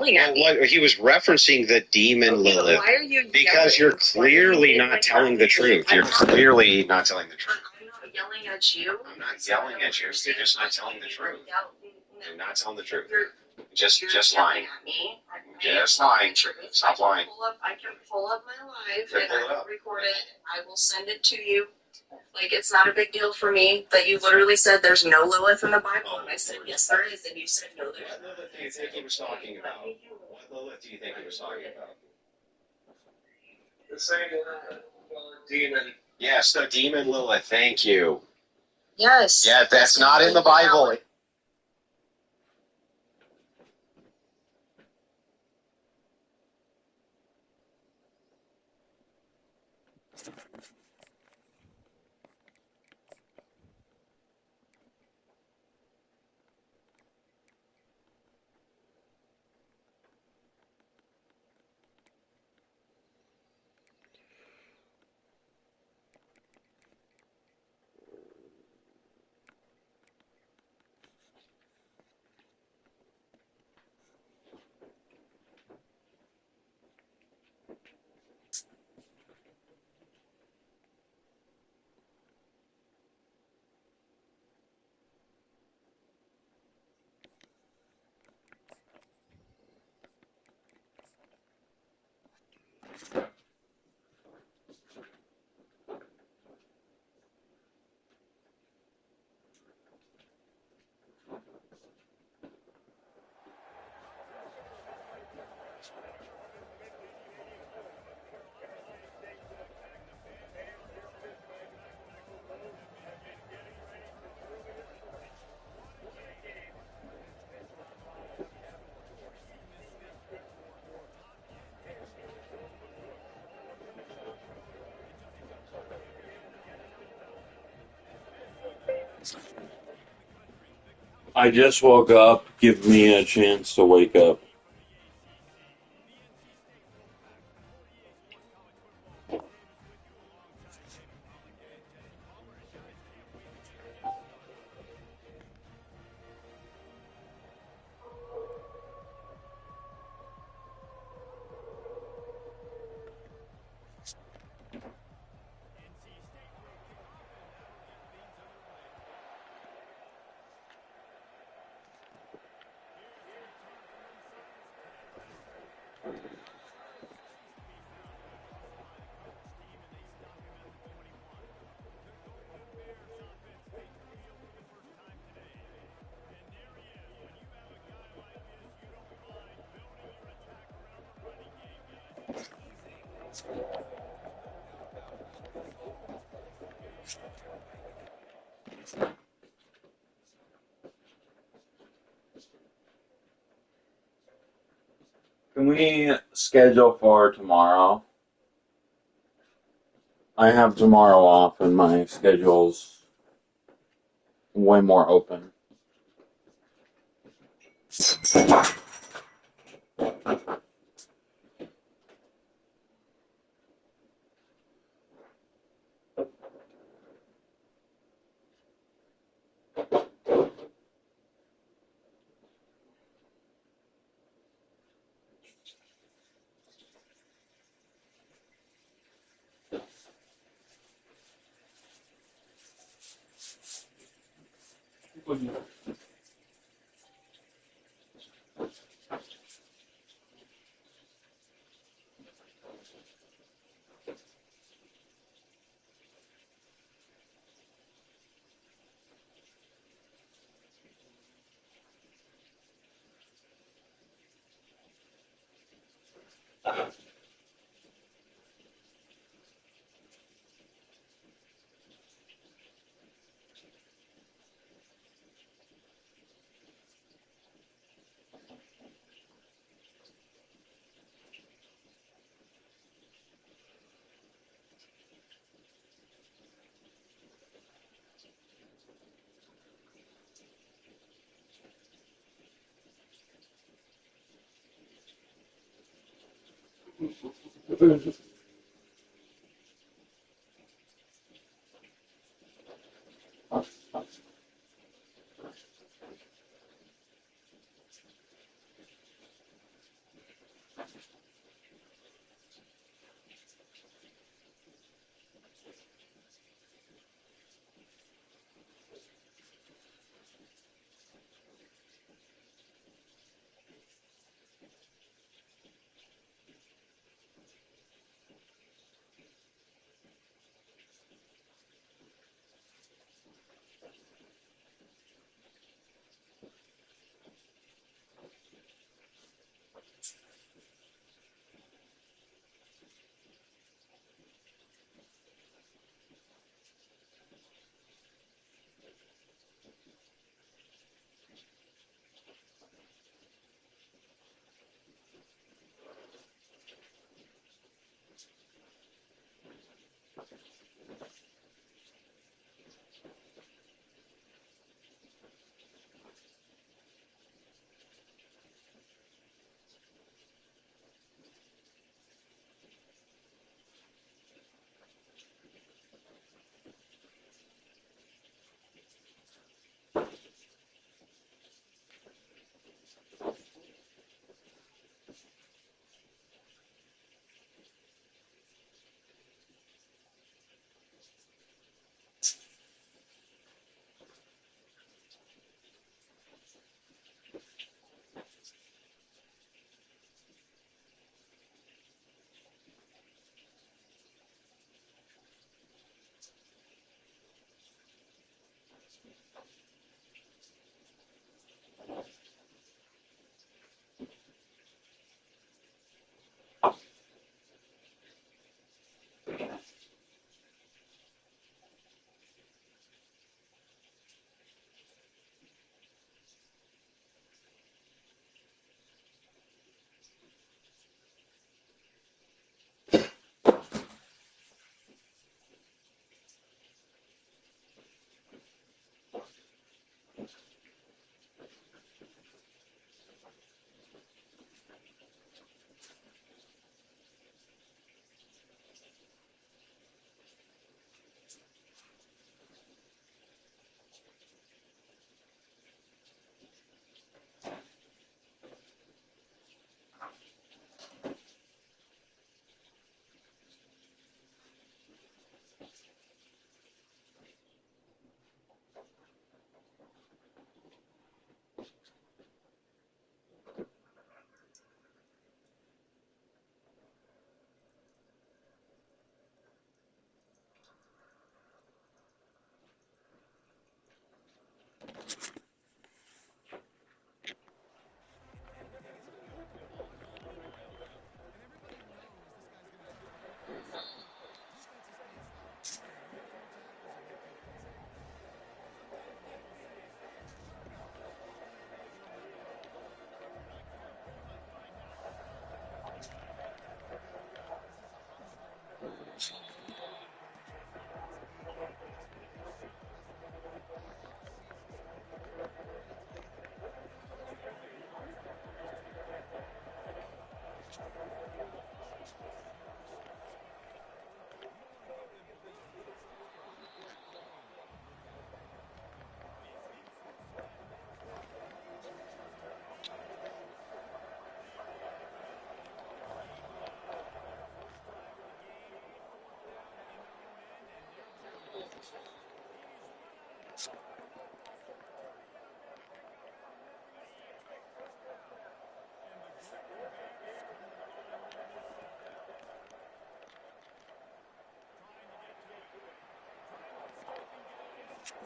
Well, what he was referencing the demon Lilith. Why are you because you're clearly not telling the truth. You're clearly not telling the truth. I'm not yelling at you. I'm not yelling at you. You're just not telling the truth. You're not telling the truth. Just lying. At me. Just lying. Stop lying. I can pull up my live and I will record it. I will send it to you. Like, it's not a big deal for me that you literally said there's no Lilith in the Bible. And I said, yes, there is. And you said, no, there's not. What Lilith do you think he was talking about? What Lilith do you think he was talking about? The same demon. Yes, the demon Lilith. Thank you. Yes. Yeah, that's not in the Bible. I just woke up. Give me a chance to wake up. Can we schedule for tomorrow? I have tomorrow off and my schedule's way more open.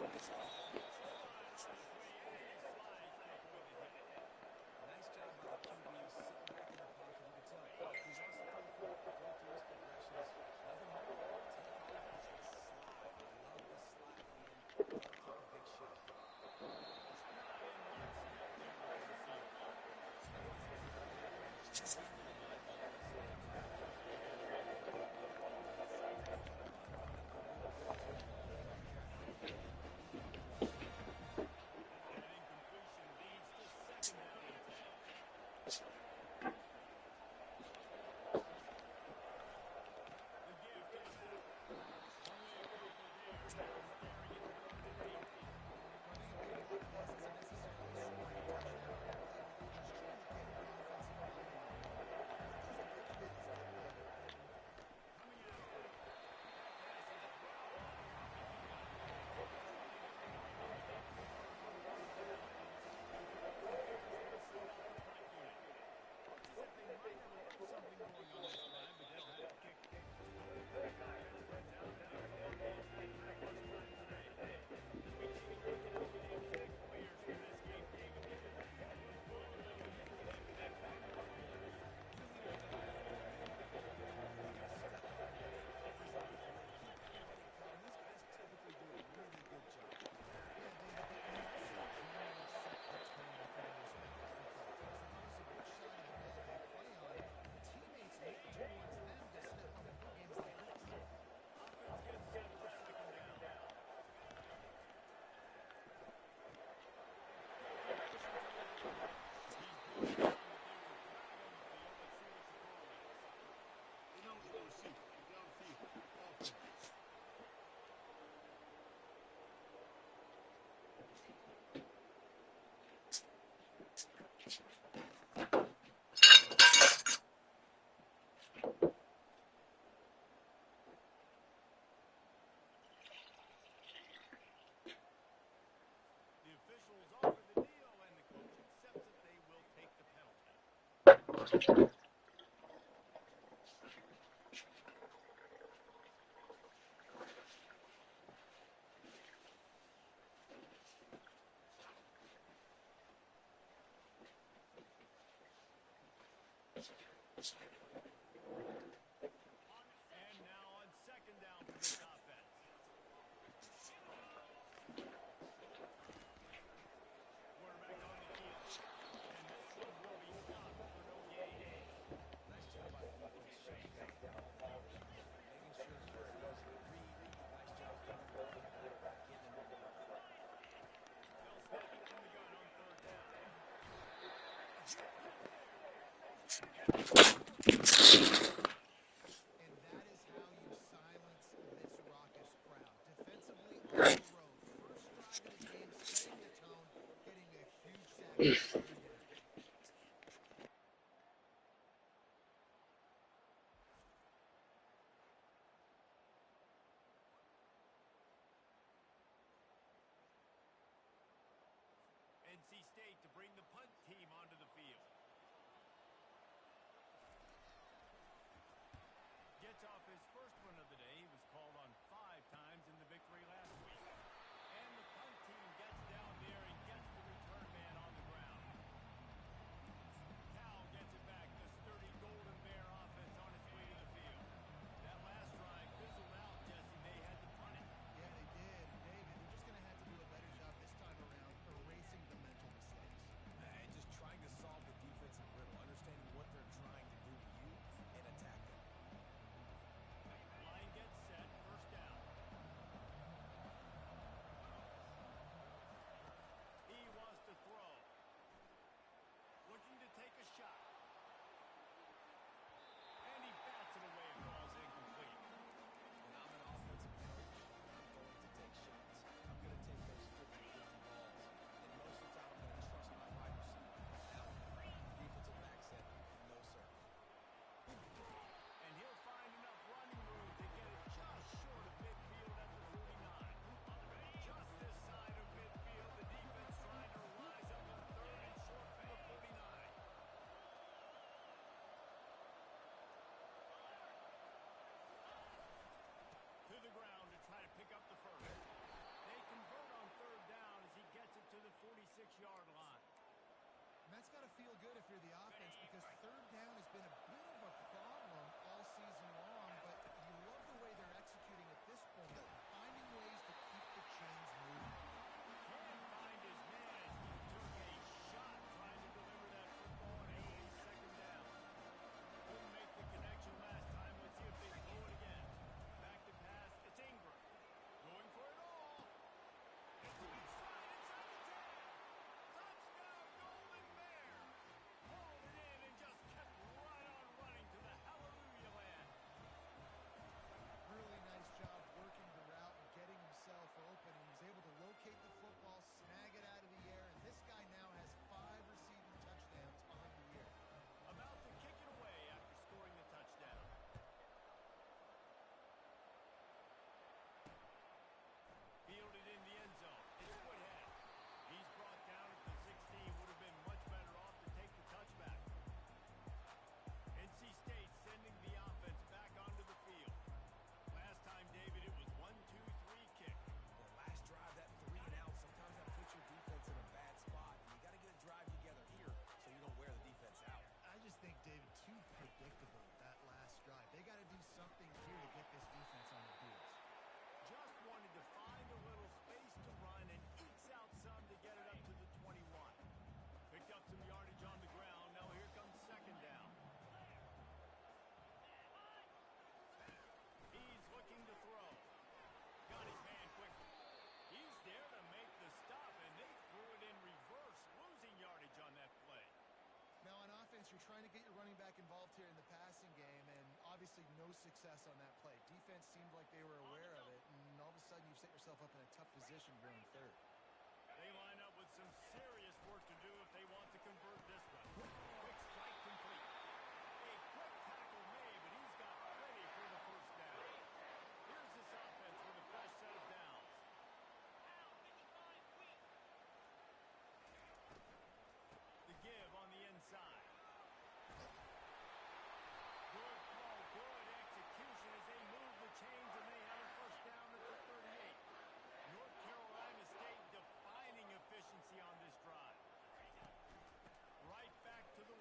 Nice job by the QB sitting back in the pocket. You can tell he wants to throw the football, go through his progressions. Nothing more. Take off and slide. I love the slide at the end. Don't take a big shot. Not in one step there down the field. Hey, this is a great play. He knew he had the ball. He stepped in front, and he got it. Sounds like a run that could really go his way. That incompletion leads to second down and 10. The gift is out. Only a couple there. Now staring at 4th and 18. Running a big play like this isn't necessarily scoring a touchdown. It's trying to get an offensive play in there. Because the big fit is getting better every week. Coming out now. Pass and throw. And he got there before the play got underway. Officials going to send out the punt unit. Looks as if they might have a little something going on this time, but they'll have to kick it. The offense comes out and they come up with the first time today. As we take a look at the impact players for this game, David, who are going to make an impact for the Buccaneers? Easily the guys that have been with the team the longest step up and make the toughest decisions, keep people in calm. These guys typically do a really good job. Yeah, David, they also generally set the tone for their respective football teams. They give us a good shot of the role they play on, and teammates look towards them to step up in games like this. Offense gets set for second down. Fake the motion to the right. He's brought down, but there's a flag on the field. Let's see what the call is. Downfield offense. The officials offer the deal, and the coach accepts it. They will take the penalty. And now on second down for this offense. Quarterback on the heel. And this one will be stopped for no gain. Nice job by the defense shutting down all comers. Making sure he doesn't read. Nice job covering the quarterback, getting him off balance. They'll snap it from the gun on third down. He's got it there, and they say that's enough. And that is how you silence this raucous crowd. Defensively on the road. First drive of the game, setting the tone, getting a huge sack on third down. NC State to bring the punt team onto the field. 6-yard line. And that's got to feel good if you're the offense, because third down has been a bit of a problem all season long, but you love the way they're executing at this point, finding ways to keep the chains moving. Can't find his man as he took a shot trying to deliver that football on a second down. Couldn't make the connection last time. Let's see if they can do it again. Back to pass. It's Ingram. Going for it all. It's inside the 10. Touchdown, Golden Bear. Hauled it in and just kept right on running to the hallelujah land. Really nice job working the route and getting himself open. He was able to locate the football, snag it out of the air, and this guy now has 5 receiving touchdowns on the year. About to kick it away after scoring the touchdown. Fielded in the end zone. It's Woodhead. He's brought down at the 16. Would have been much better off to take the touchback. NC State sending the offense back onto the field. Last time, David, it was 1-2-3 kick. Well, last drive, that 3 and out, sometimes that puts your defense in a bad spot. And you got to get a drive together here so you don't wear the defense out. I just think, David, too predictable that last drive. They got to do something here to get this defense on their heels. Just wanted to find a little space to run and ekes out some to get it up to the 21. Picked up some yardage on the ground. Now here comes second down. He's looking to throw. Got his man quickly. He's there to make the stop, and they threw it in reverse, losing yardage on that play. Now, on offense, you're trying to get your running back involved here in the passing game, and obviously no success on that play. Defense seemed like they were aware of it, and all of a sudden you've set yourself up in a tough position here on third. They line up with some serious work to do if they want to convert this one. Quick strike complete. A quick tackle made, but he's got plenty for the first down. Here's this offense with a fresh set of downs. The give on the inside. Good call, good execution as they move the chains, and they have a first down at the 38. North Carolina State defining efficiency on this drive. Right back to the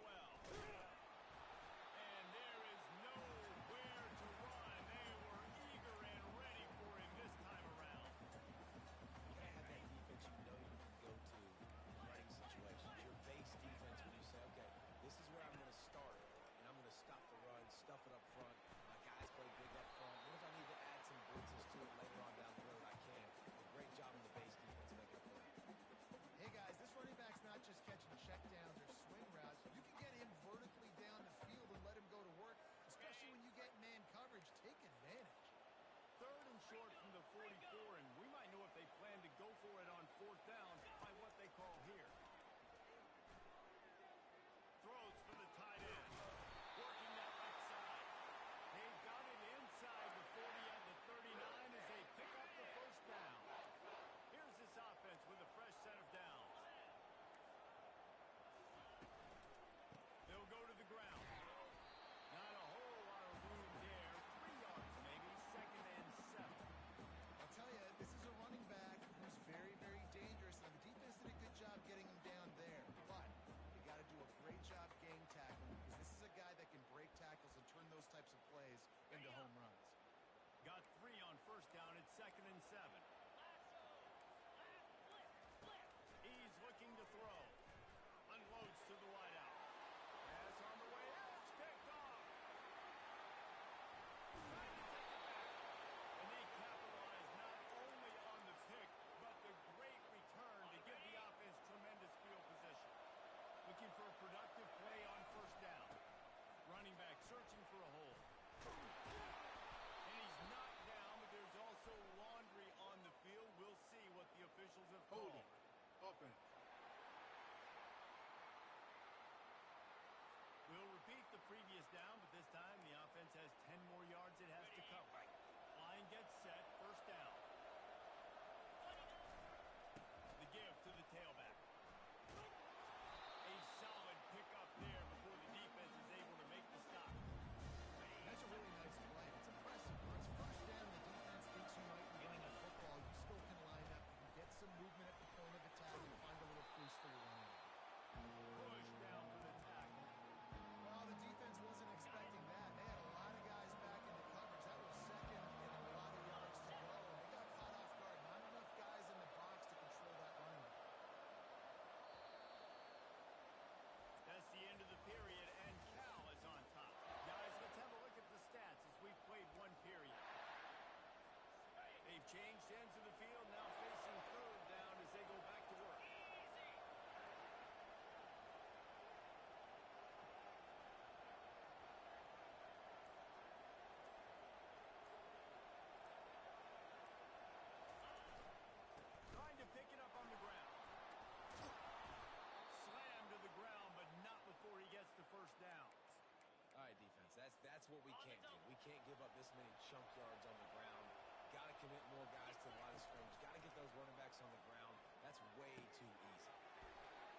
That's what we can't do. We can't give up this many chunk yards on the ground. Got to commit more guys to the line of scrimmage. Got to get those running backs on the ground. That's way too easy.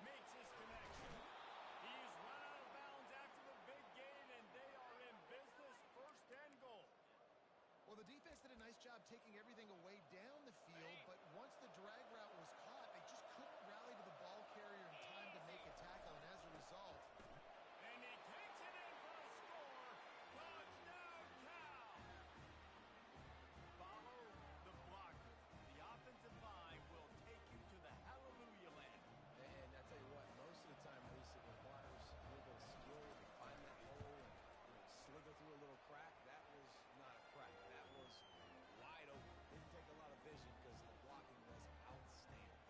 Makes his connection. He is run out of bounds after the big gain, and they are in business. 1st and goal. Well, the defense did a nice job taking everything away down the field, but once the drag route was caught, they just couldn't rally to the ball carrier in time to make a tackle, and as a result... And he takes it in for a score. Touchdown, Cal! Follow the blocker. The offensive line will take you to the hallelujah land. And I tell you what, most of the time, Reese, it requires a little bit of skill to find that hole and slither through a little crack. That was not a crack. That was wide open. Didn't take a lot of vision because the blocking was outstanding.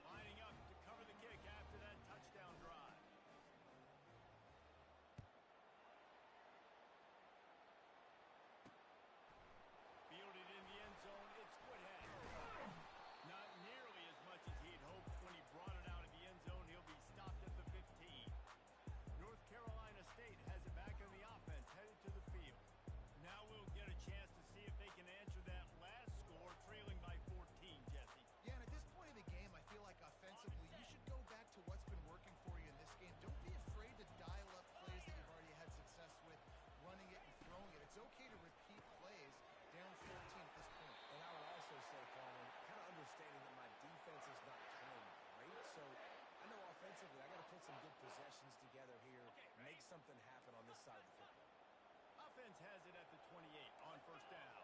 Lining up to cover the kick after that touchdown drive. Fielded in the end zone, it's Woodhead. Not nearly as much as he had hoped when he brought it out of the end zone. He'll be stopped at the 15. North Carolina State has it back on the offense, headed to the field. Now we'll get a chance to see if they can answer that last score, trailing by 14, Jesse. Yeah, and at this point of the game, I feel like offensively, you should go back to what's been working for you in this game. Don't be afraid to dial up plays that you've already had success with, running it and throwing it. It's okay to repeat plays down 14 at this point. And I would also say, Carmen, kind of understanding that my defense is not playing great, so I know offensively I got to put some good possessions together here, make something happen on this side of the football. Offense has it at the 28 on 1st down.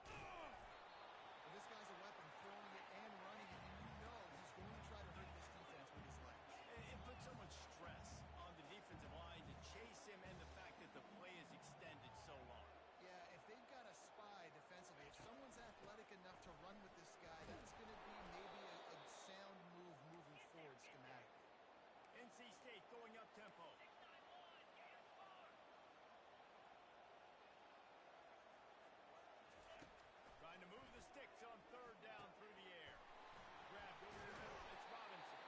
Well, this guy's a weapon, throwing it and running it, and you know he's going to try to hurt this defense with his legs. It puts so much stress on the defensive line to chase him and the fact that the play is extended so long. Yeah, if they've got a spy defensively, if someone's athletic enough to run with this guy, that's going to be maybe a sound move moving forward schematically. NC State going up tempo. Trying to move the sticks on 3rd down through the air. Grabbed over the middle. It's Robinson.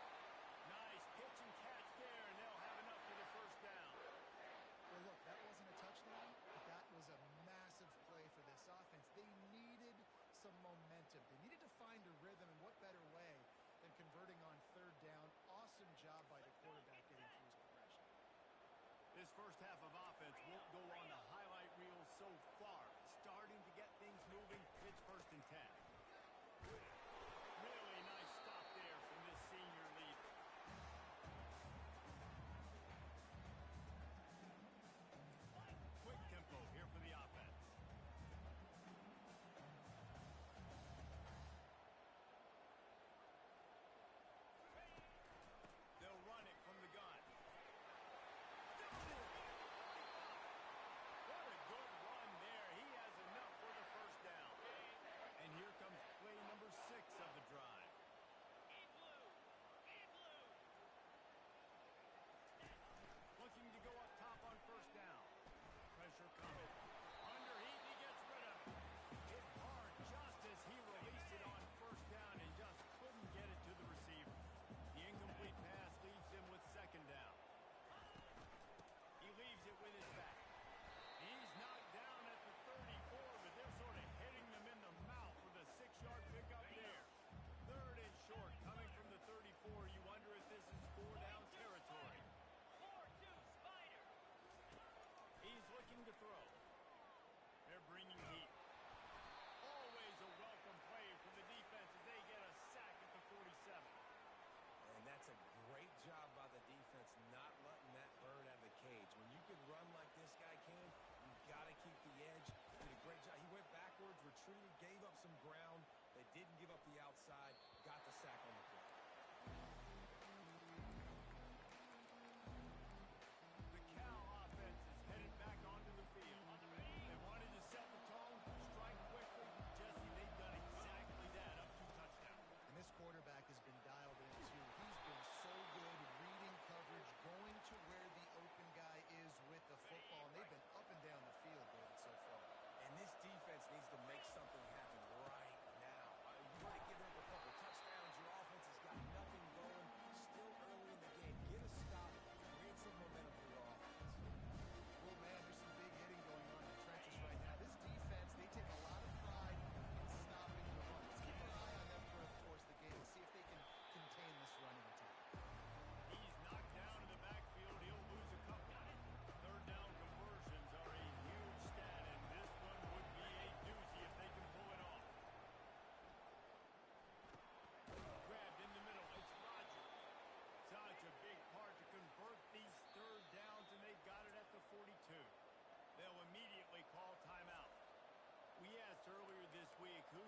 Nice pitch and catch there, and they'll have enough for the 1st down. Well, look, that wasn't a touchdown, but that was a massive play for this offense. They needed some momentum. They needed to find a rhythm, and what better way than converting on 3rd down. Awesome job by the quarterback getting through his progression. This first half of offense won't go on the highlight reel so far. Starting to get things moving. It's 1st and 10. Really nice stop there from this senior leader. Quick tempo here for the offense. They'll run it from the gun. What a good run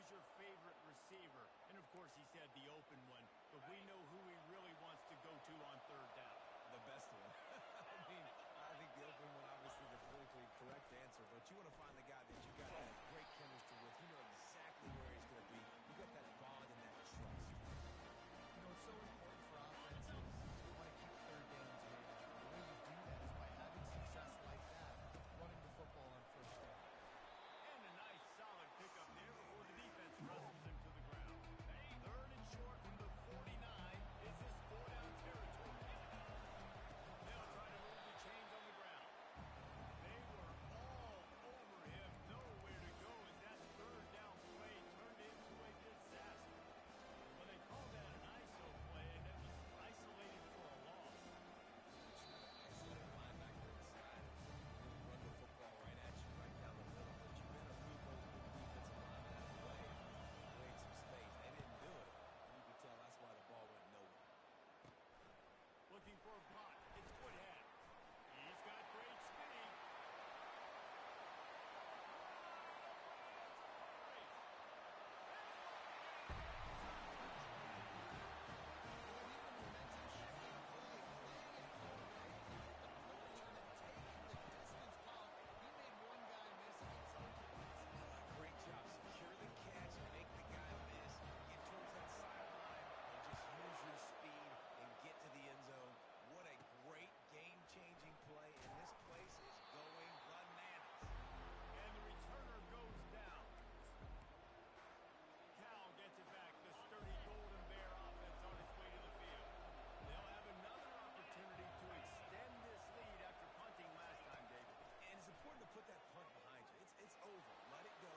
your favorite receiver? And, of course, he said the open one, but we know who he really wants to go to on third down. The best one. I think the open one, obviously, the politically correct answer, but you want to find the guy that you got that great chemistry with. You know exactly where he's going to be. You got that bond and that trust. You know, it's so important for offenses to want to keep third downs manageable. The way you do that is by having success like that, running the football on first down. And a nice solid pickup there before the defense wrestles him to the ground. Third and short from the 49. Is this 4-down territory? They'll try to move the chains on the ground. They were all over him. Nowhere to go as that third down play turned into a disaster. Well, they called that an ISO play, and it was isolated for a loss. Isolated linebacker inside. Really run the football right at you, right down the middle. But you better move those big defensive linemen out of the way and create some space. They didn't do it. And you can tell that's why the ball went nowhere. Looking for a block. It's Woodhead. He's got great speed. Great job. Secure the catch, make the guy miss, get towards that sideline, and just use your speed and get to the end zone. What a great game-changing play, and this place is going bananas. And the returner goes down. Cal gets it back. The sturdy Golden Bear offense on its way to the field. They'll have another opportunity to extend this lead after punting last time, David. And it's important to put that punt behind you. It's over. Let it go.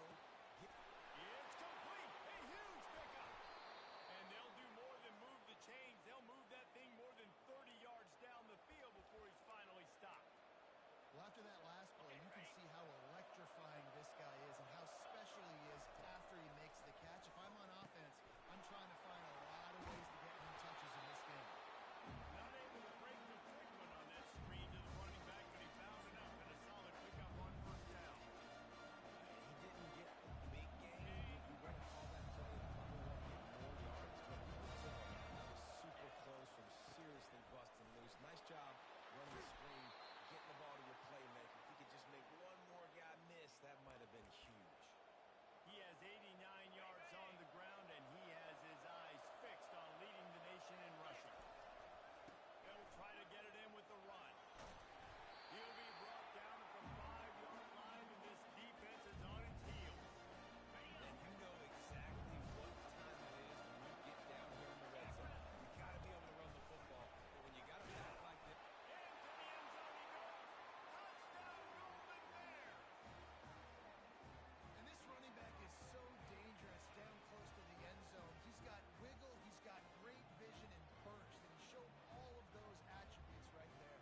It's complete. A huge pickup. And they'll do more than move the chains. They'll move that thing more than 30 yards down the field before he's finally stopped. Well, after that last play, you can see how electrifying this guy is and how special he is after he makes the catch. If I'm on offense, I'm trying to find a lot of ways to get him touches in this game. Not able to break the quick one on that screen to the running back, but he found enough and a solid pickup on first down. He didn't get the big game. You want to call that play and probably want to get more yards, but you can tell that was super close from seriously busting loose. Nice job running the screen, getting the ball to your playmaker. If he could just make one more guy miss, that might have been huge. He has 89 yards on the ground, and he has his eyes fixed on leading the nation in rushing. They'll try to get it in with the run. He'll be brought down at the 5-yard line, and this defense is on its heels. And you know exactly what time it is when you get down here in the red zone. You got to be able to run the football, but when you got to back like this, Into the end zone he goes. Touchdown, Golden Bear. And this running back is so dangerous down close to the end zone. He's got wiggle, he's got great vision and burst, and he showed all of those attributes right there.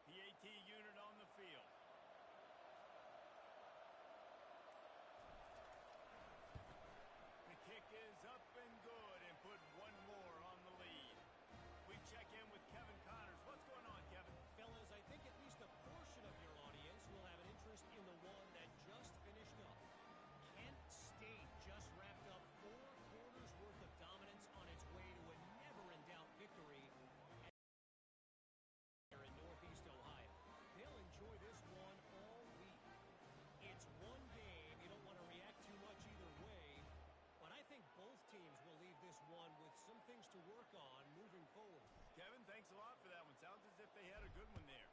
The AT unit on the field. The kick is up and good and put one more on the lead. We check in with Kevin Connors. What's going on, Kevin? Fellas, I think at least a portion of your audience will have an interest in the one that just finished up. Kent State just wrapped up 4 quarters worth of dominance on its way to a never-in-doubt victory in Northeast Ohio. They'll enjoy this one all week. It's one game. You don't want to react too much either way. But I think both teams will leave this one with some things to work on moving forward. Kevin, thanks a lot for that one. Sounds as if they had a good one there.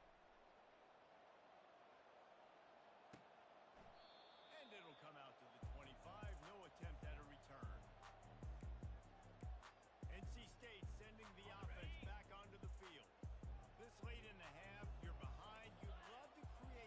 And it'll come out to the 25. No attempt at a return. NC State sending the offense back onto the field. This late in the half, you're behind. You'd love to create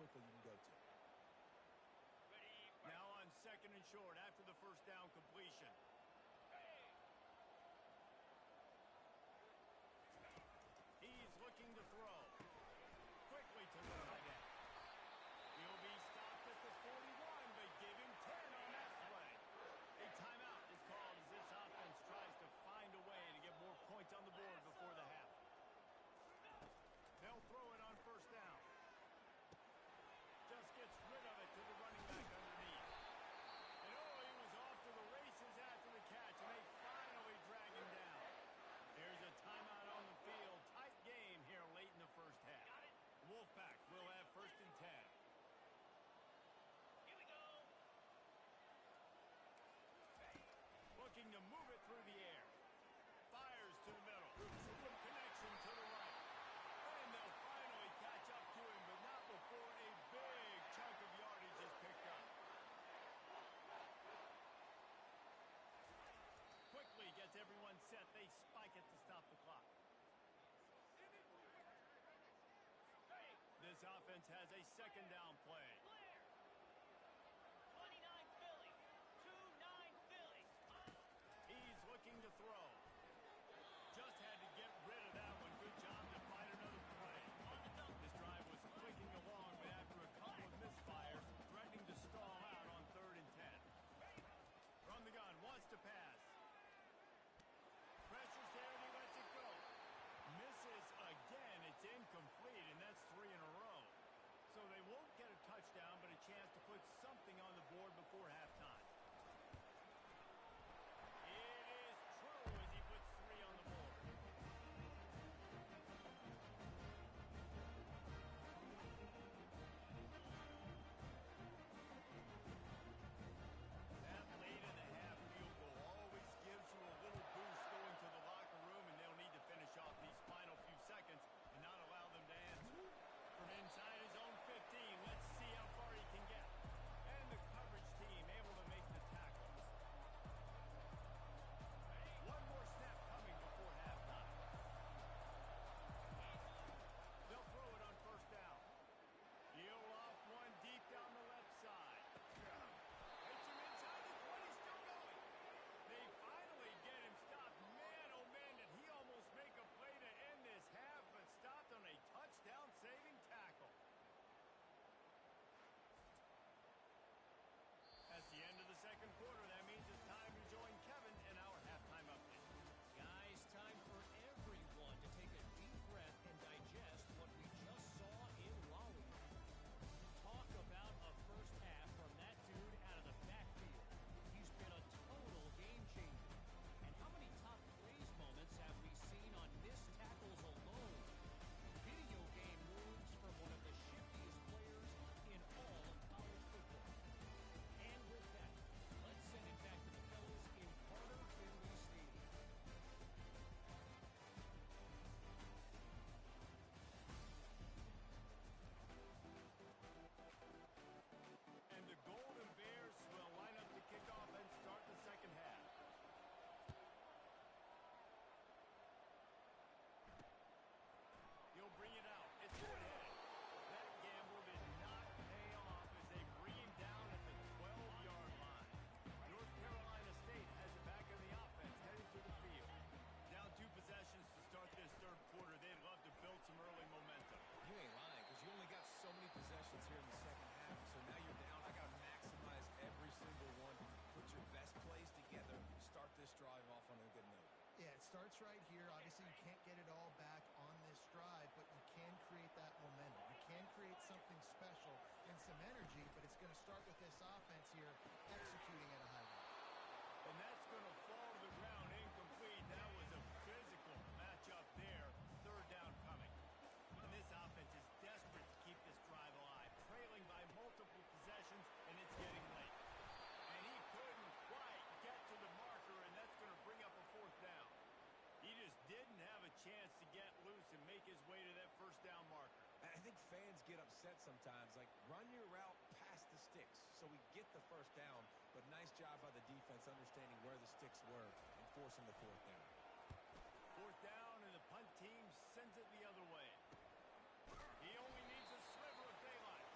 quickly you can go to. Now on 2nd and short after the first down completion. He's looking to throw. Quickly to the tight end. He'll be stopped at the 41, but give him 10 on that play. A timeout is called as this offense tries to find a way to get more points on the board before the half. They'll throw it on first down. Just gets rid of it to the running back underneath. And he was off to the races after the catch, and they finally drag him down. There's a timeout on the field. Tight game here late in the first half. Wolfpack will have 1st and 10. Here we go. Looking to move it through the air. Fires to the middle. Connection to the right. And they'll finally catch up to him, but not before a big chunk of yardage is picked up. Quickly gets everyone set. They spike it to stop the clock. This offense has a 2nd down play. 29 Philly. 2-9 Philly. He's looking to throw. Just had to get rid of that one. Good job to find another play. This drive was clicking along, but after a couple of misfires, threatening to stall out on 3rd and 10. From the gun, wants to pass. Pressure's there, and he lets it go. Misses again. It's incomplete, and that's 3 in a row. So they won't get a touchdown, but a chance to put something on the board before halftime. It is true as he puts 3 on the board. That late in the half field goal always gives you a little boost going to the locker room, and they'll need to finish off these final few seconds and not allow them to answer. From inside his own 15, let's see how far he can get. And the coverage team able to make the tackles. One more snap coming before halftime. They'll throw it on first down. He'll off one deep down the left side. Hits him inside the 20, still going. They finally get him stopped. Man, oh man, did he almost make a play to end this half, but stopped on a touchdown-saving tackle. That's the end of the 2nd quarter. That means it's time to join Kevin in our halftime update. Guys, time for everyone to take a deep breath and digest what we just saw in Raleigh. Talk about a first half from that dude out of the backfield. He's been a total game changer. And how many top plays moments have we seen on missed tackles alone? Video game moves from one of the shiftiest players in all of college football. And with that, let's send it back to the fellas in Carter Finley Stadium. And the Golden Bears will line up to kick off and start the 2nd half. He'll bring it out. It's Woodhead. That gamble did not pay off as they bring him down at the 12-yard line. North Carolina State has it back in the offense, heading to the field. Down 2 possessions to start this 3rd quarter. They'd love to build some early momentum. You ain't lying, because you only got so many possessions here in the 2nd half. So now you're down. I got to maximize every single one. Put your best plays together. Start this drive off on a good note. Yeah, it starts right here. Obviously, you can't get it all back on this drive, but you can create that momentum. You can create something special and some energy, but it's going to start with this offense here executing at a high level. And that's going to fall to the ground incomplete. That was a physical matchup there. 3rd down coming. And this offense is desperate to keep this drive alive, trailing by multiple possessions, and it's getting late. And he couldn't quite get to the marker, and that's going to bring up a 4th down. He just didn't have a chance to get loose and make his way to that 1st down marker. I think fans get upset sometimes. Like, run your route past the sticks so we get the 1st down. But nice job by the defense understanding where the sticks were and forcing the 4th down. 4th down, and the punt team sends it the other way. He only needs a sliver of daylight.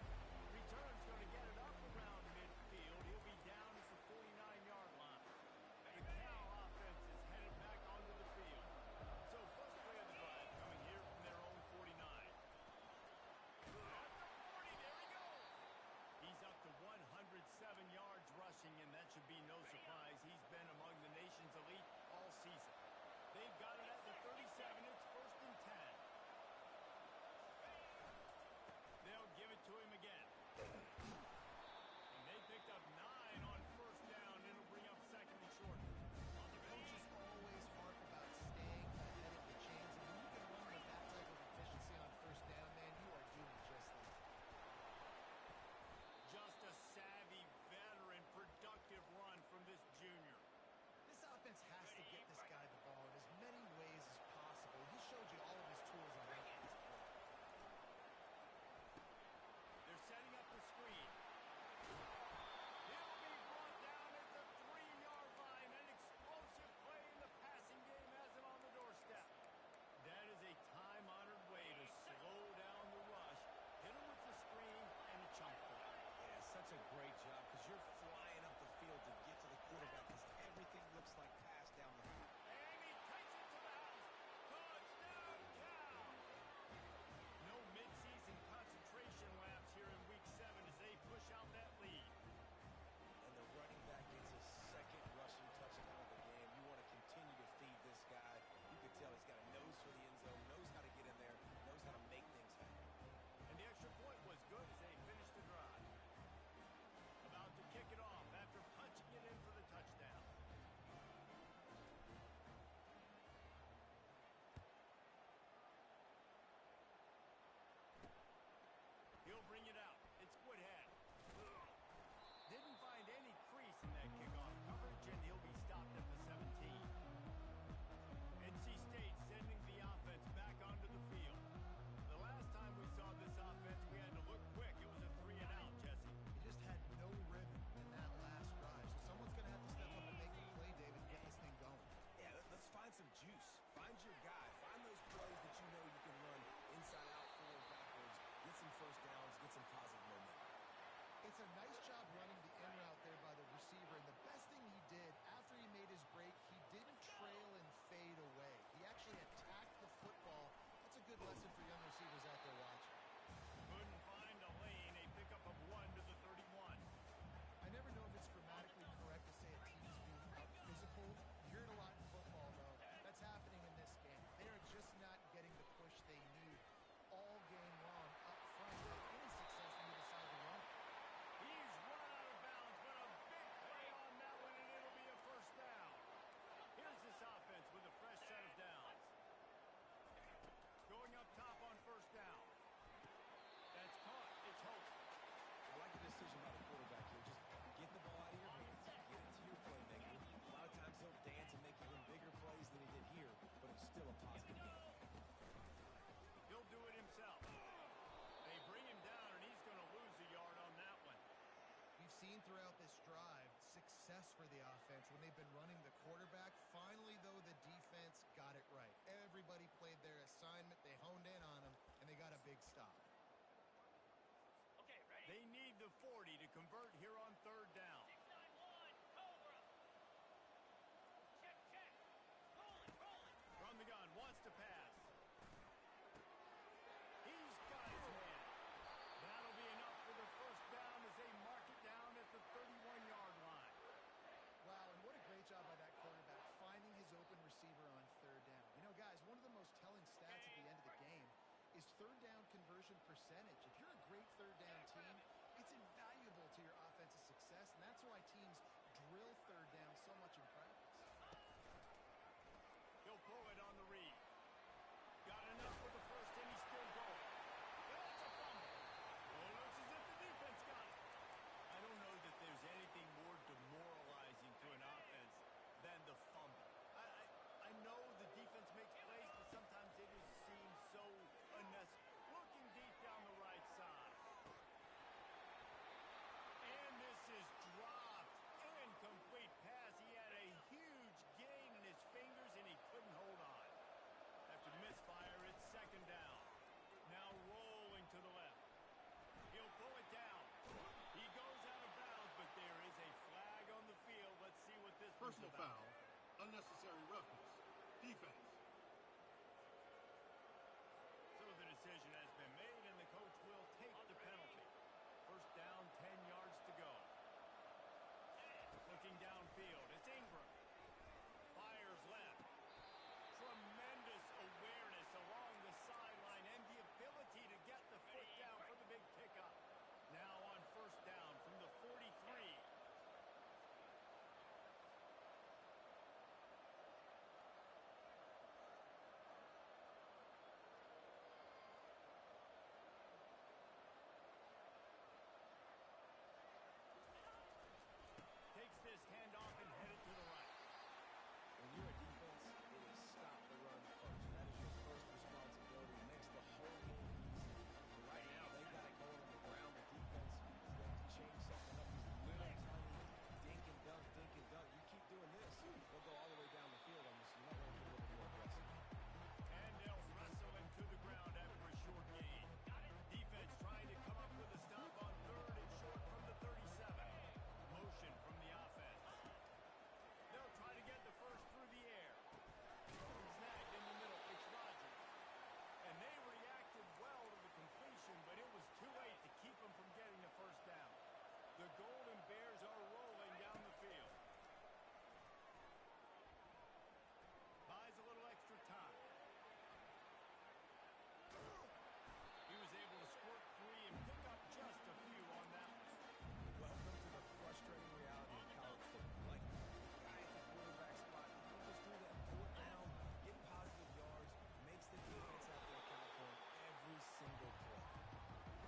for the offense when they've been running the quarterback. Finally, though, the defense got it right. Everybody played their assignment. They honed in on them, and they got a big stop. Okay, ready? They need the 40 to convert here on third down. 691, Cobra. Check, check. Rolling, rolling. From the gun, wants to pass. He's got his man. That'll be enough for the first down as they mark it down at the 31-yard line. Wow, and what a great job by that quarterback finding his open receiver on third down. You know, guys, one of the most telling stats at the end of the game is third down conversion percentage. If you're a great third down team, it's invaluable to your offensive success, and that's why teams drill third down so much in practice. He'll pull it on the read. Got enough for the first, and he's still going. That's a fumble. Oh, looks as if the defense got it. I don't know that there's anything more demoralizing to an offense than the fumble. I know the defense makes plays, but sometimes it just seems so unnecessary. Looking deep down the right side. And this is dropped. Incomplete pass. He had a huge gain in his fingers, and he couldn't hold on. After misfire, it's second down. Now rolling to the left. He'll pull it down. He goes out of bounds, but there is a flag on the field. Let's see what this one's Personal about. foul, unnecessary roughness, defense. So the decision has been made, and the coach will take the penalty. First down, 10 yards to go. Looking downfield, it's Ingram. Fires left. Tremendous awareness along the sideline and the ability to get the foot down for the big pickup. Now on first down from the 43. Takes this handoff and headed to the right. When you're a defense, it is stop the run first. That is your first responsibility. It makes the whole game easy. But right now, they got it going on the ground. The defense is going to change something up. These little tiny dink and dunk, dink and dunk. You keep doing this, they'll go all the way down the field on this. You're not going to get a little more aggressive. And they'll wrestle him to the ground after a short gain. Defense trying to come up with a stop on third and short from the 37. Motion from the offense. They'll try to get the first through the air. Snagged in the middle. It's Rodgers. And they reacted well to the completion, but it was too late to keep them from getting the first down. The Golden Bears are rolling down the field. Buys a little extra time. He was able to squirt free and pick up just a few on that one. Welcome to the frustrating reality of college football. Like, the guy at the quarterback spot, he'll just do that. Pull it down, get positive yards, makes the defense have to account for him every single play.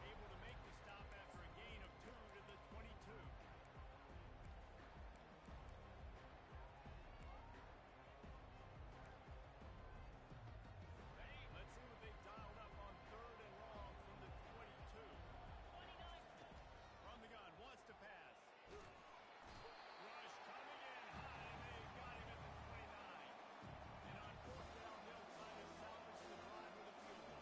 Able to make the stop after a gain of 2 to the 22. Let's see what they've dialed up on third and long from the 22. 29. From the gun, wants to pass. Rush coming in high, and they got him at the 29. And on fourth down, they'll try to salvage the drive with a field goal.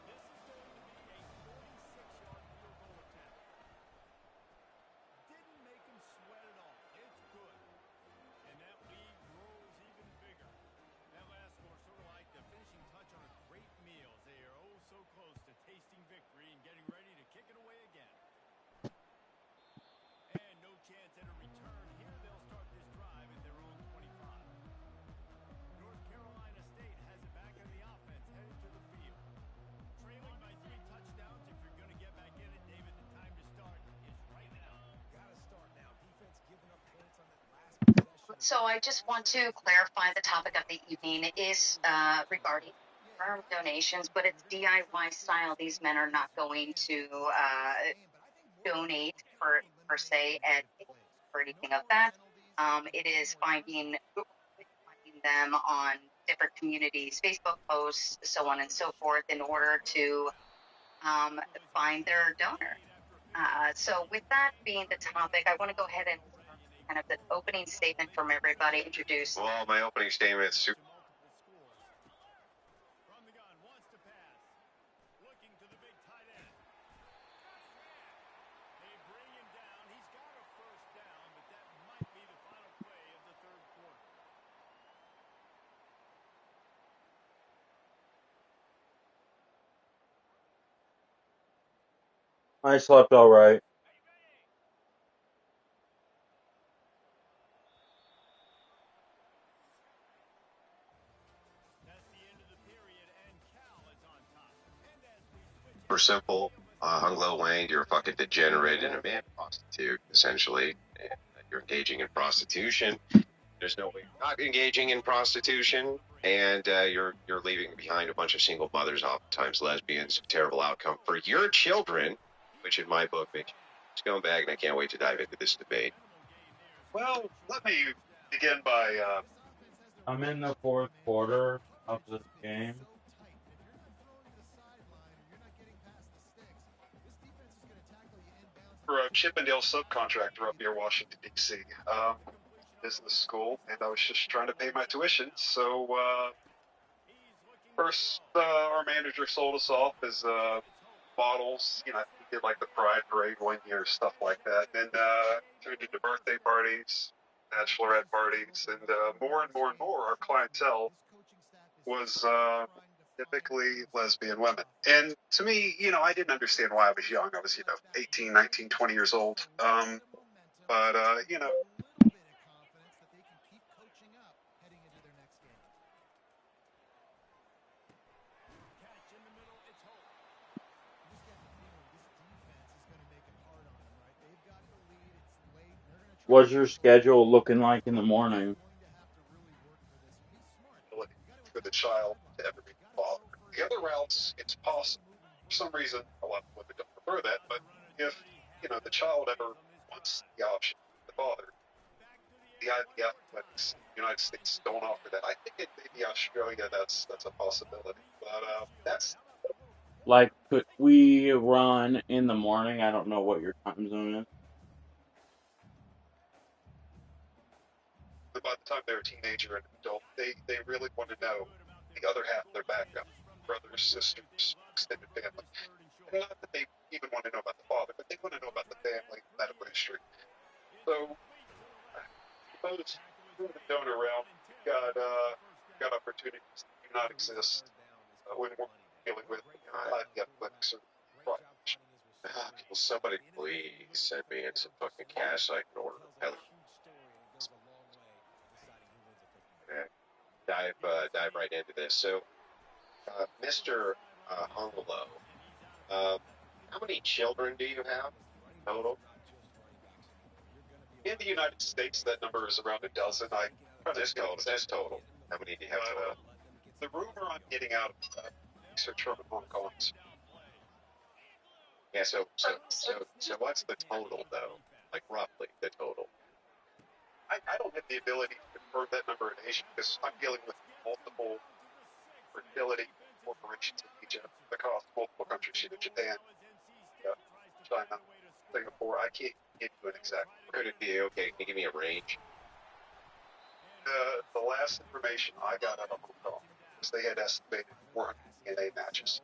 This is going to be a 46-yard field goal attempt. Didn't make him sweat at all. It's good. And that lead grows even bigger. That last score sort of like the finishing touch on a great meal as they are oh so close to tasting victory and getting ready to kick it away again. And no chance at a return. Here they'll start this drive at their own 25. North Carolina State has it back in the offense, headed to the field. Trailing by 3 touchdowns. If you're going to get back in it, David, the time to start is right now. Got to start now. Defense giving up points on that last possession. So I just want to clarify the topic of the evening is regarding firm donations, but it's DIY style. These men are not going to donate per se at or anything of that. It is finding them on different communities, Facebook posts, so on and so forth, in order to find their donor. So with that being the topic, I want to go ahead and kind of the opening statement from everybody introduced. Well, my opening statement is super. From the gun, wants to pass. Looking to the big tight end. They bring him down. He's got a first down, but that might be the final play of the third quarter. I slept all right. That's the end of the period, and Cal is on top. And as we switch Super simple. Hung Lo Wang, you're a fucking degenerate and a man prostitute, essentially. And you're engaging in prostitution. There's no way you're not engaging in prostitution, and you're leaving behind a bunch of single mothers, oftentimes lesbians. Terrible outcome for your children, which in my book makes you a scumbag, and I can't wait to dive into this debate. Well, let me begin by I'm in the fourth quarter of this game. for a Chippendale subcontractor up near Washington, D.C. Business school, and I was just trying to pay my tuition. So first, our manager sold us off as models. You know, we did like the Pride Parade one year, stuff like that. And turned into birthday parties, bachelorette parties, and more and more and more, our clientele was typically lesbian women. And to me, you know, I didn't understand why I was young. I was, 18, 19, 20 years old. But you know, What's your schedule looking like in the morning? for the child to ever be the father. The other routes, it's possible. For some reason, a lot of women don't prefer that. But if, the child ever wants the option of the father, the IVF clinics in the United States don't offer that. I think in maybe Australia that's a possibility. But that's Like, could we run in the morning? I don't know what your time zone is. by the time they're a teenager and an adult, they really want to know the other half of their background, brothers, sisters, extended family. And not that they even want to know about the father, but they want to know about the family, medical history. So, I suppose in the donor realm, got opportunities that do not exist when we're dealing with IVF clinics or procreation. Can somebody please send me in some fucking cash so I can order a dive right into this. So, Mr. Hungalo, how many children do you have total? In the United States, that number is around a dozen. This total. How many do you have total? The rumor I'm getting out of research from Hong Kong. Yeah. So what's the total though? Like roughly the total. I don't have the ability to confirm that number in Asia because I'm dealing with multiple fertility corporations in Asia across multiple countries, Japan, China, Singapore. I can't give you an exact. Could it be okay? Can you give me a range? The last information I got out of Hong Kong was they had estimated 400 DNA matches.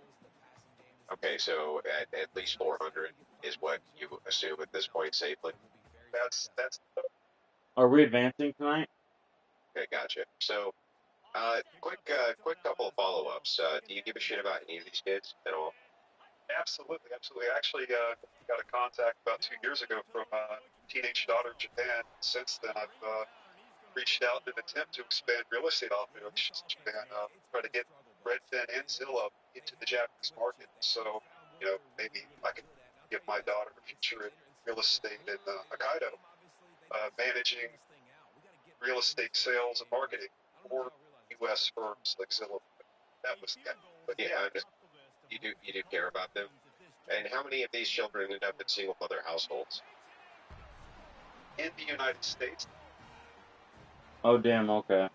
Okay, so at least 400 is what you assume at this point safely. That's. Are we advancing tonight? Okay, gotcha. So, quick couple of follow-ups. Do you give a shit about any of these kids at all? Absolutely. I actually got a contact about 2 years ago from a teenage daughter in Japan. Since then, I've reached out in an attempt to expand real estate operations in Japan, try to get Redfin and Zillow into the Japanese market. So, maybe I could give my daughter a future in real estate in Hokkaido, managing real estate sales and marketing for U.S. firms like Zillow. That was the idea. But yeah, you do care about them. And how many of these children end up in single mother households? In the United States. Oh, damn, okay.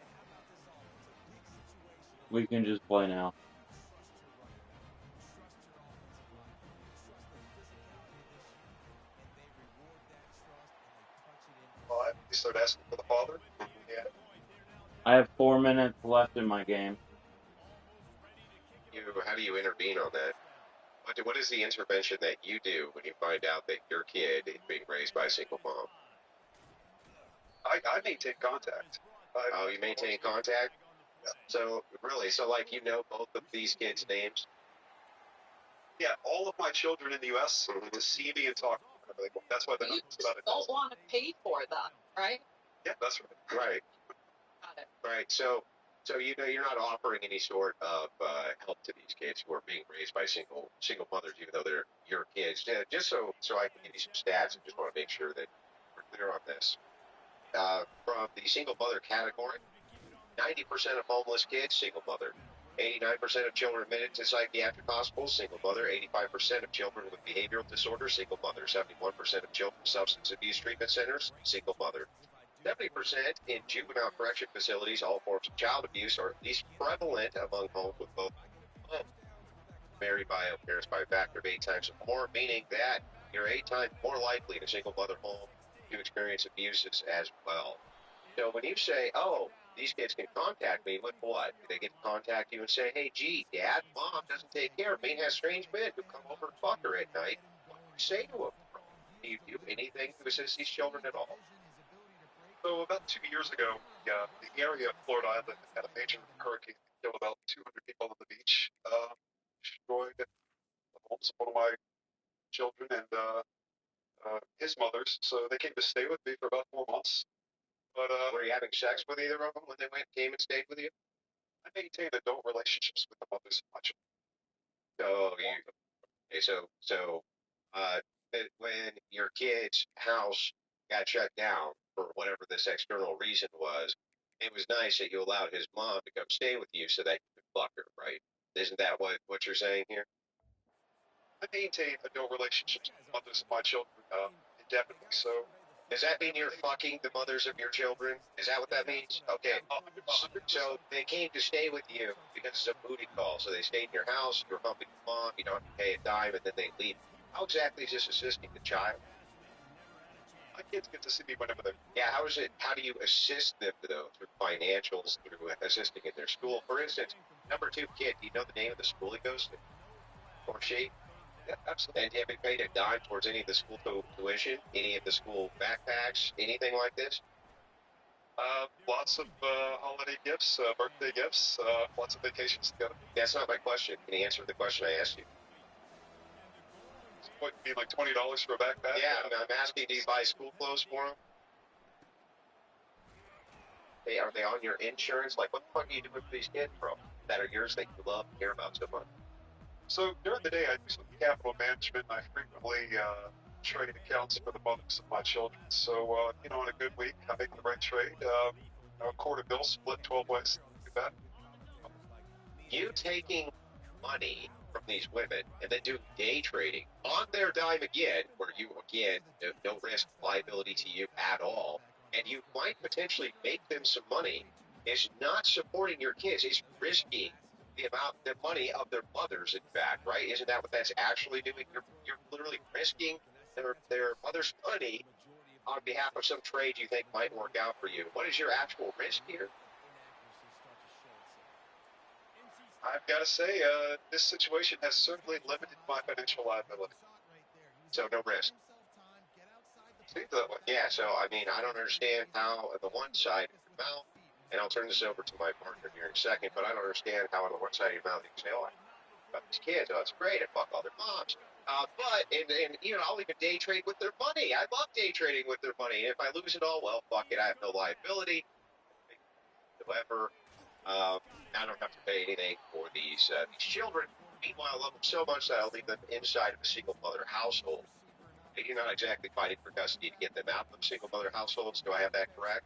We can just play now. Well, at least I have 4 minutes left in my game. How do you intervene on that? What is the intervention that you do when you find out that your kid is being raised by a single mom? I maintain contact. Oh, you maintain contact? So, really, so like you know both of these kids' names? Yeah, all of my children in the U.S. to see me and talk to me. That's why they're You not about it. don't want to pay for that, right? Yeah, that's right. Right. Got it. Right. So you know you're not offering any sort of help to these kids who are being raised by single mothers, even though they're your kids. Just so I can give you some stats, I just want to make sure that we're clear on this. From the single mother category, 90% of homeless kids, single mother. 89% of children admitted to psychiatric hospitals, single mother. 85% of children with behavioral disorders, single mother. 71% of children with substance abuse treatment centers, single mother. 70% in juvenile correction facilities, all forms of child abuse are at least prevalent among homes with both moms. Married by parents by a factor of 8 times or more, meaning that you're 8 times more likely in a single mother home to experience abuses as well. So when you say, oh, these kids can contact me with what? Do they get to contact you and say, hey, gee, dad, mom doesn't take care of me and has strange men who come over and fuck her at night? What do you say to them? Do you do anything to assist these children at all? So about 2 years ago, the area of Florida Island had a major hurricane that killed about 200 people on the beach, destroyed the homes of one of my children and his mother's. So they came to stay with me for about 4 months. But were you having sex with either of them when they came and stayed with you? I maintained adult relationships with the mothers of my children. When your kid's house got shut down for whatever this external reason was, it was nice that you allowed his mom to come stay with you so that you could fuck her, right? Isn't that what you're saying here? I maintain adult relationships with the mothers of my children indefinitely. So does that mean you're fucking the mothers of your children? Is that what that means? Okay. So they came to stay with you because it's a booty call. So they stayed in your house, you're humping your mom, you don't have to pay a dime, and then they leave. How exactly is this assisting the child? My kids get to see me whenever they're... Yeah, how do you assist them, though, through financials, through assisting in their school? For instance, number 2 kid, do you know the name of the school he goes to? Or she? Yeah, absolutely. And have you paid a dime towards any of the school tuition, any of the school backpacks, anything like this? Lots of holiday gifts, birthday gifts, lots of vacations together. That's not my question. Can you answer the question I asked you? What, you mean like $20 for a backpack? Yeah, I'm asking, do you buy school clothes for them? Are they on your insurance? Like, what the fuck are you doing for these kids, bro? That are yours that you love and care about so much? So during the day, I do some capital management. I frequently trade accounts for the mothers of my children. So, on a good week, I make the right trade. A quarter bill split 12 ways. Do that. You taking money from these women and then doing day trading on their dime again, where you, again, no risk liability to you at all, and you might potentially make them some money, is not supporting your kids. It's risking the money of their mothers, in fact, right? Isn't that what that's actually doing? You're literally risking their mother's money on behalf of some trade you think might work out for you. What is your actual risk here? I've got to say, this situation has certainly limited my financial liability. So no risk. Seems that way. Yeah, so I mean, I don't understand how on the one side of your mouth, and I'll turn this over to my partner here in a second, but I don't understand how on the one side of your mouth you can say, oh, I got these kids, oh, it's great, I fuck all their moms. I'll even day trade with their money. I love day trading with their money. And if I lose it all, well, fuck it, I have no liability whatsoever. I don't have to pay anything for these children. Meanwhile, I love them so much that I'll leave them inside of a single mother household. And you're not exactly fighting for custody to get them out of single mother households. Do I have that correct?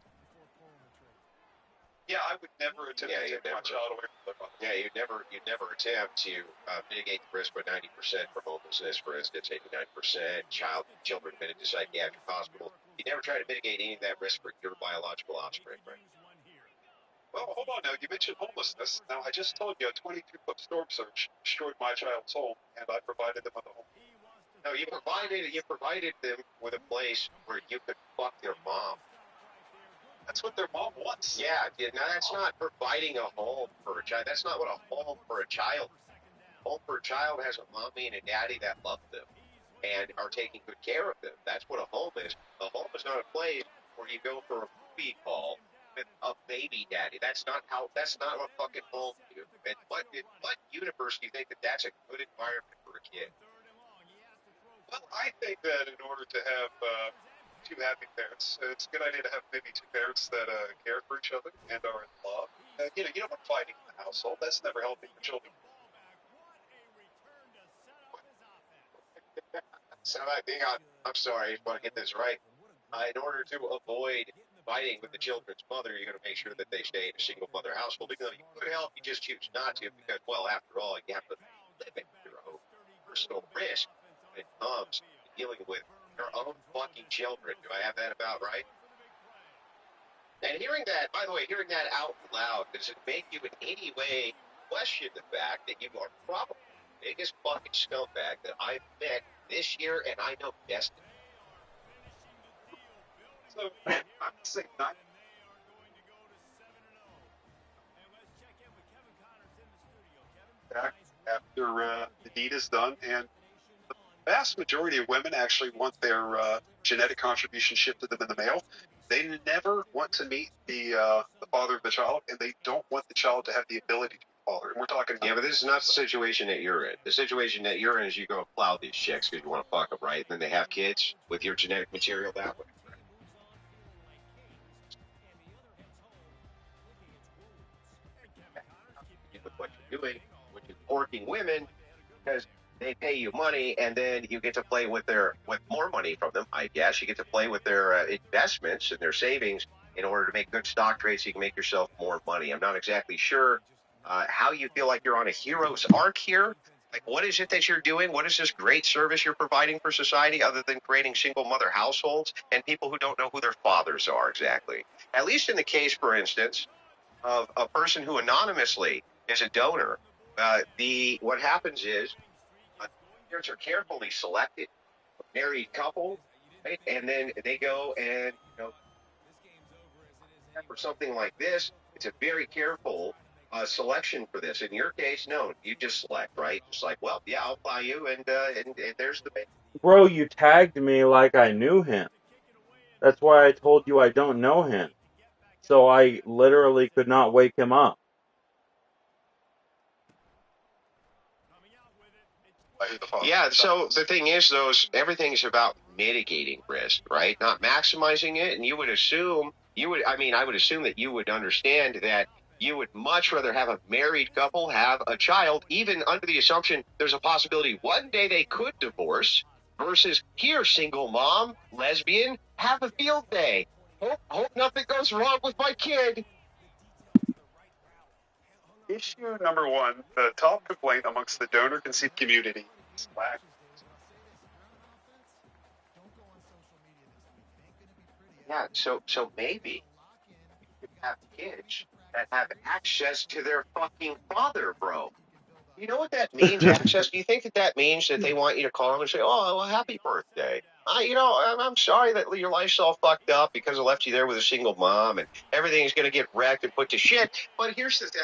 Yeah, I would never attempt to take my child away from their mother. Yeah, you'd never attempt to mitigate the risk by 90% for homelessness, for instance, 89% children admitted to psychiatric hospitals. You never try to mitigate any of that risk for your biological offspring, right? Well, hold on now. You mentioned homelessness. Now, I just told you a 22-foot storm surge destroyed my child's home, and I provided them with a home. No, you provided them with a place where you could fuck their mom. That's what their mom wants. Yeah, now that's not providing a home for a child. That's not what a home for a child. Home for a child has a mommy and a daddy that love them and are taking good care of them. That's what a home is. A home is not a place where you go for a movie call with a baby daddy. That's not what fucking home do. And in what universe do you think that that's a good environment for a kid? Well, I think that in order to have two happy parents, it's a good idea to have maybe two parents that care for each other and are in love. You don't want fighting in the household. That's never healthy for children. So I'm sorry, I just want to get this right. In order to avoid fighting with the children's mother, you're going to make sure that they stay in a single mother household. Even though you could help, you just choose not to because, well, after all, you have to live at your own personal risk when it comes to dealing with your own fucking children. Do I have that about right? And hearing that, by the way, hearing that out loud, does it make you in any way question the fact that you are probably the biggest fucking scumbag that I've met this year, and I know destiny? So I'm saying not. Back after the deed is done, and the vast majority of women actually want their genetic contribution shipped to them in the mail. They never want to meet the father of the child, and they don't want the child to have the ability to be the father. And we're talking. Yeah, but this is not the situation that you're in. The situation that you're in is you go plow these chicks because you want to fuck them, right? And then they have kids with your genetic material that way. With what you're doing, which is courting women because they pay you money, and then you get to play with more money from them. I guess you get to play with their investments and their savings in order to make good stock trades so you can make yourself more money. I'm not exactly sure how you feel like you're on a hero's arc here. Like, what is it that you're doing? What is this great service you're providing for society other than creating single mother households and people who don't know who their fathers are exactly? At least in the case, for instance, of a person who anonymously is a donor, what happens is parents are carefully selected, a married couple, right? And then they go and for something like this, it's a very careful selection for this. In your case, no, you just select, right? Just like, well, yeah, I'll fly you, and there's the baby. Bro, you tagged me like I knew him. That's why I told you I don't know him. So I literally could not wake him up. Yeah, so the thing is, everything's about mitigating risk, right? Not maximizing it. And I would assume that you would understand that you would much rather have a married couple have a child, even under the assumption there's a possibility one day they could divorce, versus here, single mom, lesbian, have a field day. Hope nothing goes wrong with my kid. Issue number one: the top complaint amongst the donor conceived community is lack. Yeah, so maybe you have kids that have access to their fucking father, bro. You know what that means, access? Do you think that means that they want you to call them and say, oh, well, happy birthday? I'm sorry that your life's all fucked up because I left you there with a single mom and everything's going to get wrecked and put to shit. But here's the thing.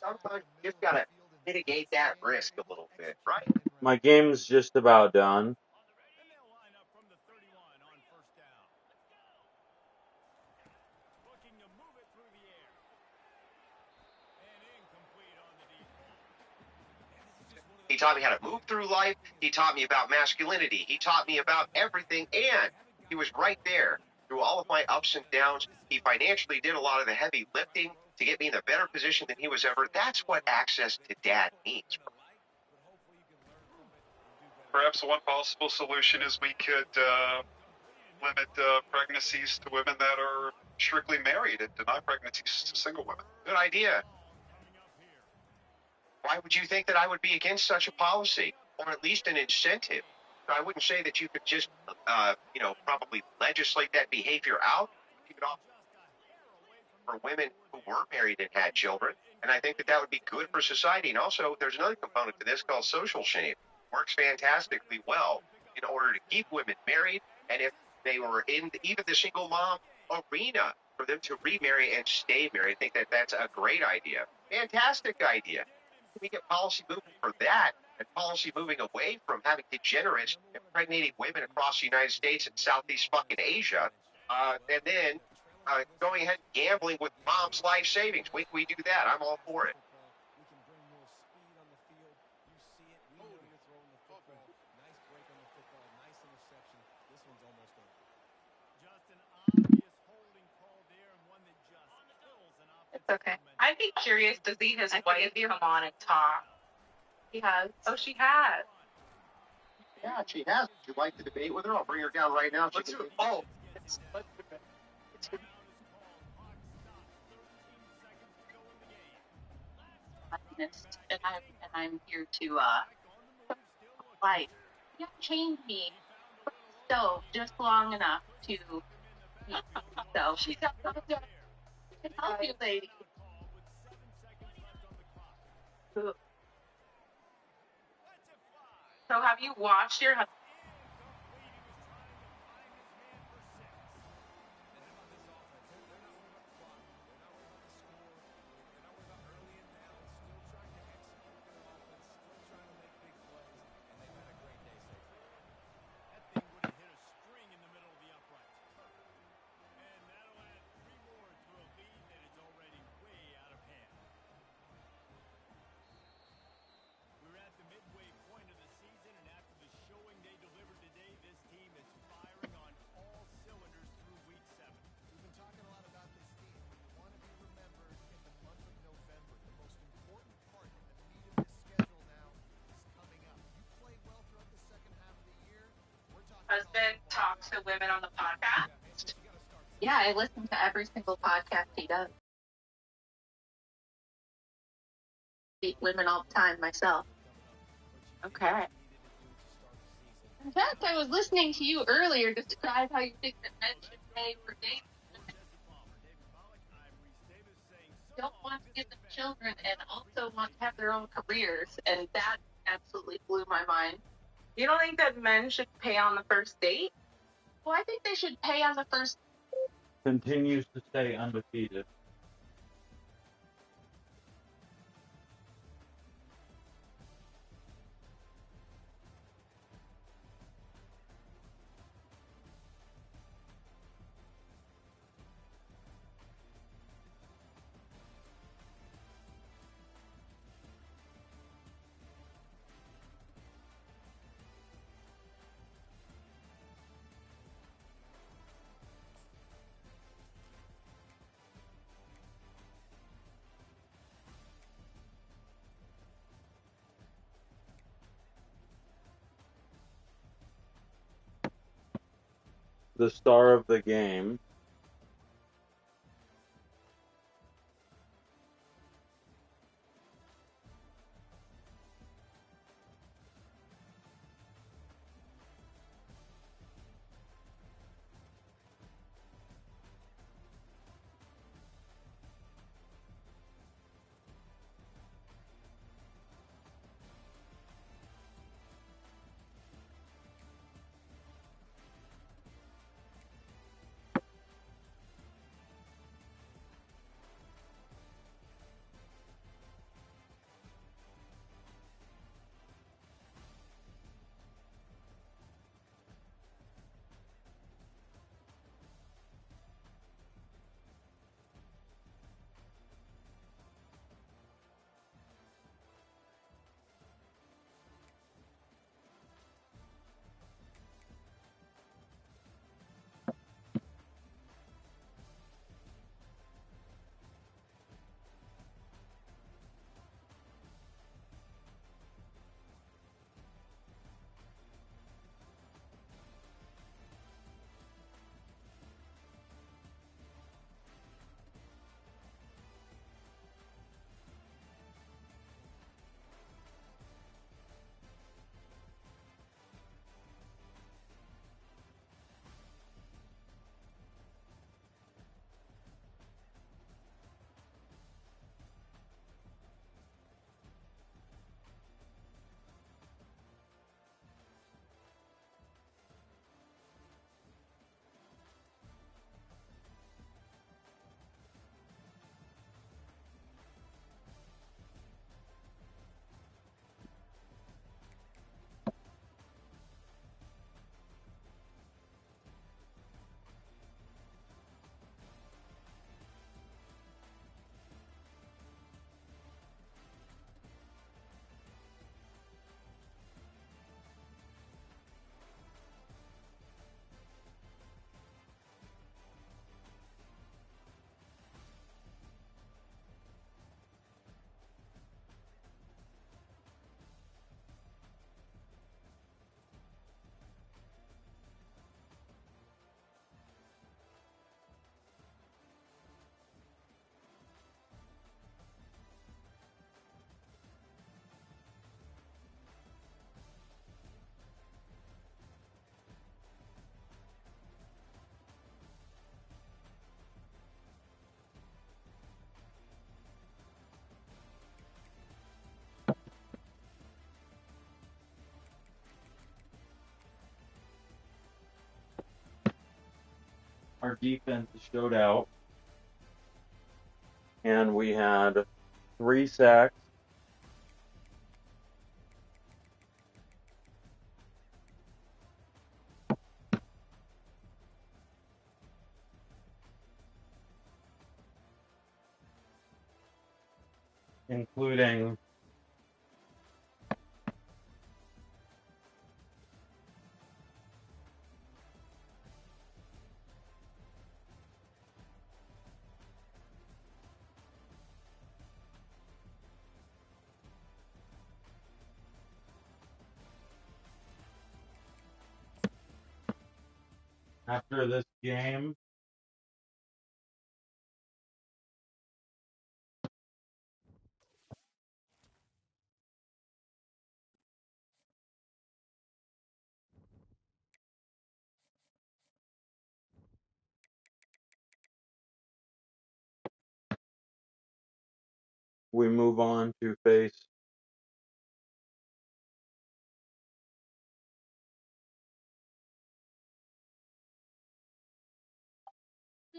Sometimes you just got to mitigate that risk a little bit, right? My game's just about done. He taught me how to move through life. He taught me about masculinity. He taught me about everything. And he was right there through all of my ups and downs. He financially did a lot of the heavy lifting to get me in a better position than he was ever. That's what access to dad means. Perhaps one possible solution is we could limit pregnancies to women that are strictly married and deny pregnancies to single women. Good idea. Why would you think that I would be against such a policy, or at least an incentive? I wouldn't say that you could just, probably legislate that behavior out. You could offer for women who were married and had children, and I think that would be good for society. And also, there's another component to this called social shame. works fantastically well in order to keep women married. And if they were in even the single mom arena, for them to remarry and stay married, I think that that's a great idea. Fantastic idea. We get policy moving for that, and policy moving away from having degenerates impregnating women across the United States and Southeast fucking Asia, and then going ahead and gambling with mom's life savings. We do that. I'm all for it. We can bring more speed on the field. You see it. We know you're throwing the football. Nice break on the football. Nice interception. This one's almost over. Just an obvious holding call there, and one that just kills an offensive It's okay. momentum. I'd be curious to see his wife come on and talk. She has. Oh, she has. Yeah, she has. Would you like to debate with her? I'll bring her down right now. Let's do it. Oh, let's Timeout is called. Clock stops. 13 seconds to go in the game. And I'm here to Back on the move, still looking. like you gotta change me stove just long enough to so she's got to help you, lady. Call with 7 seconds left on the clock. Ooh. Let's it fly. So have you watched your husband? Incomplete. He was trying to find his man for 6. And how about this offense? They're not worried about the clock. They're not worried about the score. They're not worried about early and down. Still trying to execute their offense. Still trying to make big plays. And they've had a great day so far. That thing would have hit a string in the middle of the uprights. Perfect. And that'll add 3 more to a lead that is already way out of hand. We're at the midway point of the season, and after the showing they delivered today, this team is firing on all cylinders through week 7. We've been talking a lot about this team. You want to be remembered in the month of November. The most important part and the meat of this schedule now is coming up. You play well throughout the second half of the year. We're talking Husband talks to women on the podcast. You got to start. Yeah, I listen to every single podcast he does. Beat women all the time myself. Okay. In fact, I was listening to you earlier describe how you think that men should pay for dating. Don't want to give them children and also want to have their own careers, and that absolutely blew my mind. You don't think that men should pay on the first date? Well, I think they should pay on the first. Continues to stay undefeated. The star of the game. our defense showed out, and we had 3 sacks, including after this game, we move on to face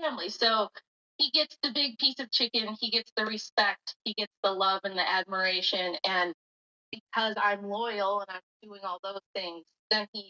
family. So he gets the big piece of chicken, he gets the respect, he gets the love and the admiration. And because I'm loyal and I'm doing all those things, then he